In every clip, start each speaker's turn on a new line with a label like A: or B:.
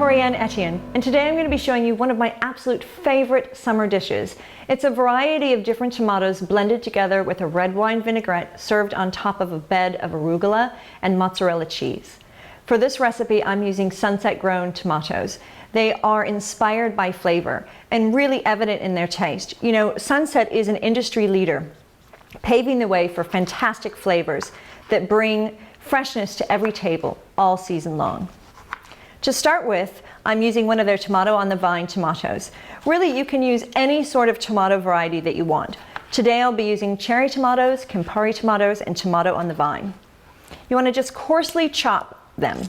A: Corianne Etienne, and today I'm going to be showing you one of my absolute favorite summer dishes. It's a variety of different tomatoes blended together with a red wine vinaigrette served on top of a bed of arugula and mozzarella cheese. For this recipe, I'm using sunset-grown tomatoes. They are inspired by flavor and really evident in their taste. You know, Sunset is an industry leader, paving the way for fantastic flavors that bring freshness to every table all season long. To start with, I'm using one of their tomato on the vine tomatoes. Really, you can use any sort of tomato variety that you want. Today I'll be using cherry tomatoes, Campari tomatoes, and tomato on the vine. You want to just coarsely chop them.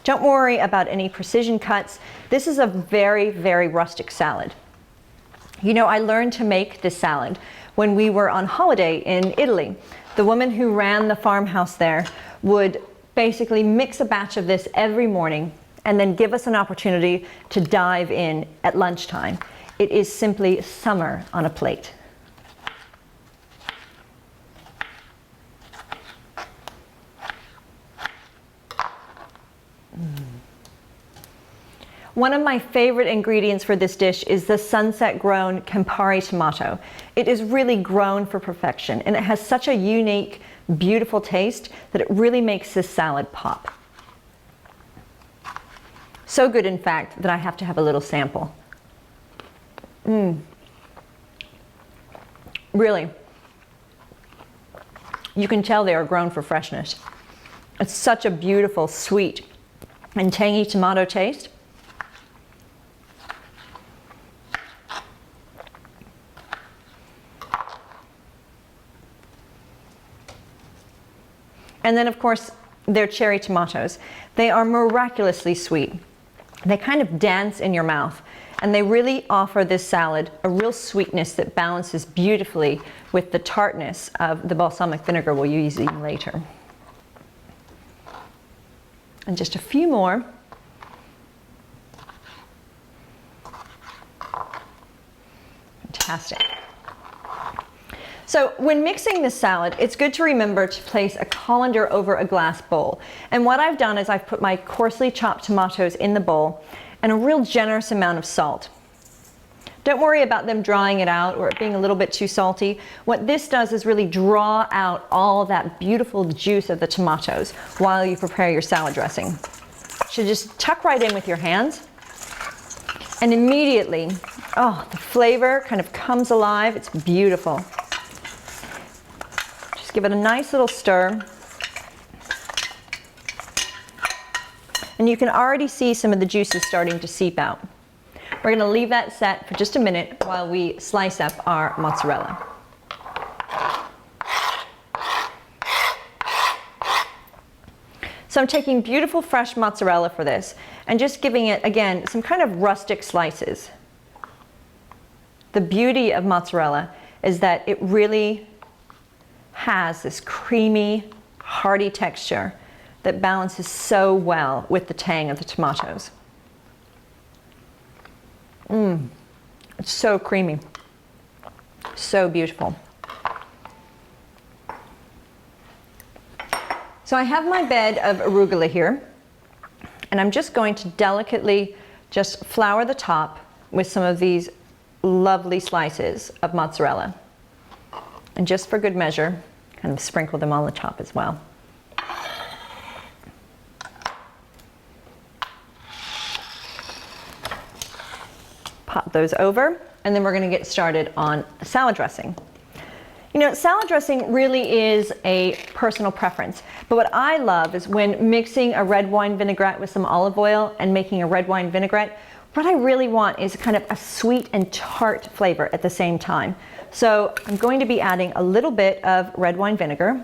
A: Don't worry about any precision cuts. This is a very, very rustic salad. You know, I learned to make this salad when we were on holiday in Italy. The woman who ran the farmhouse there would basically mix a batch of this every morning and then give us an opportunity to dive in at lunchtime. It is simply summer on a plate. One of my favorite ingredients for this dish is the sunset-grown Campari tomato. It is really grown for perfection, and it has such a unique, beautiful taste that it really makes this salad pop. So good, in fact, that I have to have a little sample. Really, you can tell they are grown for freshness. It's such a beautiful, sweet, and tangy tomato taste. And then, of course, they're cherry tomatoes. They are miraculously sweet. They kind of dance in your mouth, and they really offer this salad a real sweetness that balances beautifully with the tartness of the balsamic vinegar we'll use even later. And just a few more. Fantastic. So when mixing this salad, it's good to remember to place a colander over a glass bowl. And what I've done is I've put my coarsely chopped tomatoes in the bowl and a real generous amount of salt. Don't worry about them drying it out or it being a little bit too salty. What this does is really draw out all that beautiful juice of the tomatoes while you prepare your salad dressing. So just tuck right in with your hands, and immediately, oh, the flavor kind of comes alive. It's beautiful. Give it a nice little stir. And you can already see some of the juices starting to seep out. We're going to leave that set for just a minute while we slice up our mozzarella. So I'm taking beautiful fresh mozzarella for this and just giving it, again, some kind of rustic slices. The beauty of mozzarella is that it really has this creamy, hearty texture that balances so well with the tang of the tomatoes. It's so creamy, so beautiful. So I have my bed of arugula here, and I'm just going to delicately just flour the top with some of these lovely slices of mozzarella. And just for good measure, kind of sprinkle them on the top as well. Pop those over, and then we're going to get started on salad dressing. You know, salad dressing really is a personal preference, but what I love is when mixing a red wine vinaigrette with some olive oil and making a red wine vinaigrette, what I really want is kind of a sweet and tart flavor at the same time. So I'm going to be adding a little bit of red wine vinegar.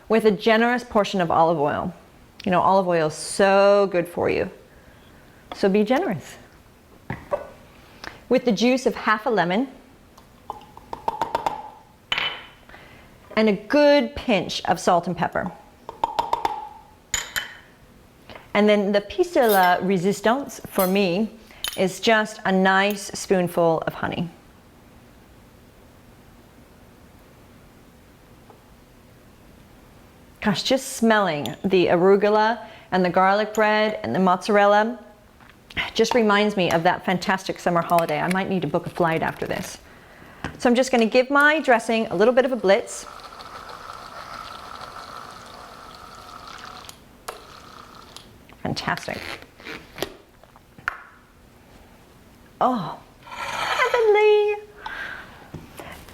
A: With a generous portion of olive oil. You know, olive oil is so good for you. So be generous. With the juice of half a lemon. And a good pinch of salt and pepper. And then the piece de la resistance for me is just a nice spoonful of honey. Gosh, just smelling the arugula and the garlic bread and the mozzarella just reminds me of that fantastic summer holiday. I might need to book a flight after this. So I'm just going to give my dressing a little bit of a blitz. Fantastic. Oh, heavenly.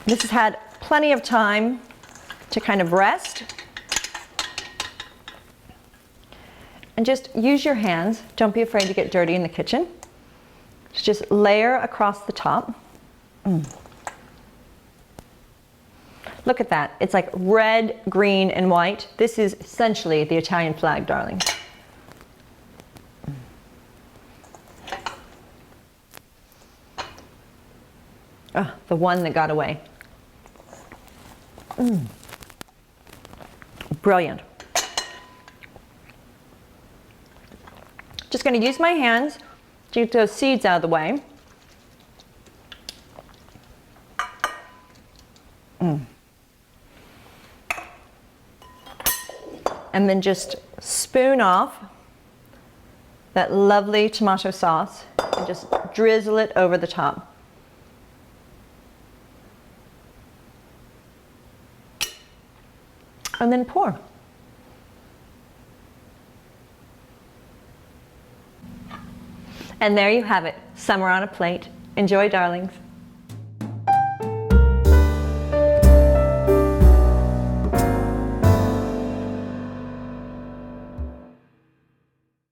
A: This has had plenty of time to kind of rest. And just use your hands. Don't be afraid to get dirty in the kitchen. Just layer across the top. Look at that. It's like red, green, and white. This is essentially the Italian flag, darling. Oh, the one that got away. Brilliant. Just going to use my hands to get those seeds out of the way. And then just spoon off that lovely tomato sauce and just drizzle it over the top. And then pour. And there you have it, summer on a plate. Enjoy, darlings.